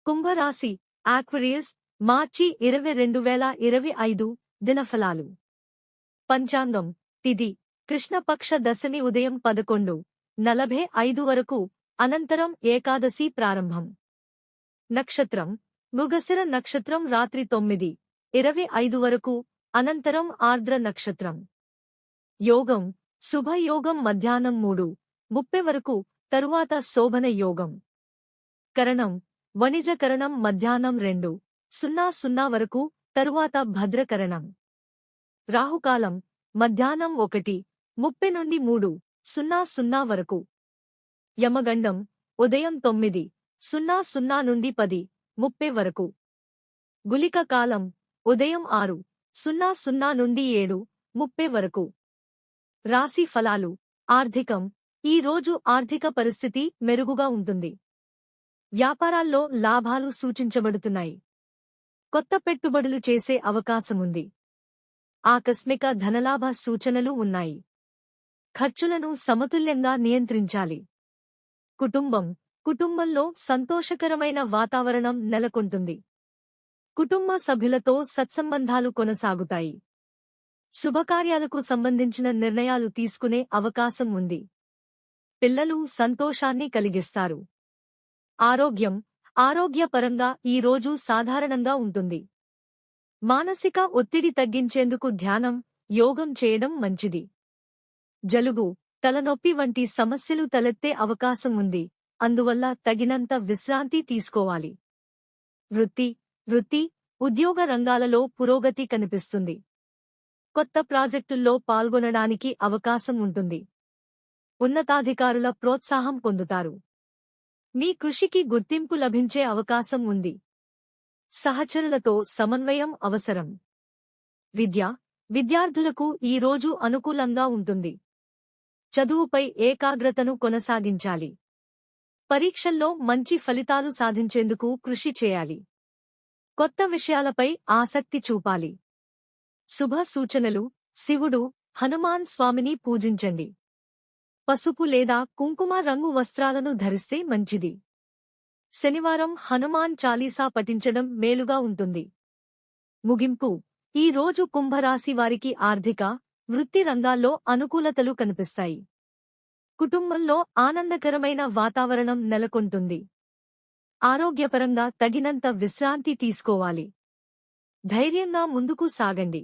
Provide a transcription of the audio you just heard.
కుంభరాశి ఆక్వేరియస్ మార్చి 2025 దినఫలాలు. పంచాంగం తిథి కృష్ణపక్ష దశమి ఉదయం 11:45 వరకు, అనంతరం ఏకాదశి ప్రారంభం. నక్షత్రం మృగశిర నక్షత్రం రాత్రి 9:25 వరకు, అనంతరం ఆర్ద్ర నక్షత్రం. యోగం శుభయోగం మధ్యాహ్నం 3:30 వరకు, తరువాత శోభన యోగం. కరణం వణిజకరణం మధ్యాహ్నం 2:00 వరకు, తరువాత భద్రకరణం. రాహుకాలం మధ్యాహ్నం 1:30 నుండి 3:00 వరకు. యమగండం ఉదయం 9:00 నుండి 10:30 వరకు. గుళిక కాలం ఉదయం 6:00 నుండి 7:30 వరకు. రాశి ఫలాలు. ఆర్థికం ఈ రోజు ఆర్థిక పరిస్థితి మెరుగుగా ఉంటుంది. వ్యాపారాల్లో లాభాలు సూచించబడుతున్నాయి. కొత్త పెట్టుబడులు చేసే అవకాశముంది. ఆకస్మిక ధనలాభ సూచనలు ఉన్నాయి. ఖర్చులను సమతుల్యంగా నియంత్రించాలి. కుటుంబంలో సంతోషకరమైన వాతావరణం నెలకొంటుంది. కుటుంబ సభ్యులతో సత్సంబంధాలు కొనసాగుతాయి. శుభకార్యాలకు సంబంధించిన నిర్ణయాలు తీసుకునే అవకాశం ఉంది. పిల్లలు సంతోషాన్ని కలిగిస్తారు. ఆరోగ్యపరంగా ఈ రోజు సాధారణంగా ఉంటుంది. మానసిక ఒత్తిడి తగ్గించేందుకు ధ్యానం, యోగం చేయడం మంచిది. జలుబు, తలనొప్పి వంటి సమస్యలు తలెత్తే అవకాశం ఉంది, అందువల్ల తగినంత విశ్రాంతి తీసుకోవాలి. వృత్తి, ఉద్యోగ రంగాలలో పురోగతి కనిపిస్తుంది. కొత్త ప్రాజెక్టుల్లో పాల్గొనడానికి అవకాశం ఉంటుంది. ఉన్నతాధికారుల ప్రోత్సాహం పొందుతారు. మీ కృషికి గుర్తింపు లభించే అవకాశం ఉంది. సహచరులతో సమన్వయం అవసరం. విద్యార్థులకు ఈ రోజు అనుకూలంగా ఉంటుంది. చదువుపై ఏకాగ్రతను కొనసాగించాలి. పరీక్షల్లో మంచి ఫలితాలు సాధించేందుకు కృషి చేయాలి. కొత్త విషయాలపై ఆసక్తి చూపాలి. శుభ సూచనలు. శివుడు, హనుమాన్ స్వామిని పూజించండి. పసుపు లేదా కుంకుమ రంగు వస్త్రాలను ధరిస్తే మంచిది. శనివారం హనుమాన్ చాలీసా పఠించడం మేలుగా ఉంటుంది. ముగింపు. ఈ రోజు కుంభరాశి వారికి ఆర్థిక, వృత్తి రంగాల్లో అనుకూలతలు కనిపిస్తాయి. కుటుంబంలో ఆనందకరమైన వాతావరణం నెలకొంటుంది. ఆరోగ్యపరంగా తగినంత విశ్రాంతి తీసుకోవాలి. ధైర్యంగా ముందుకు సాగండి.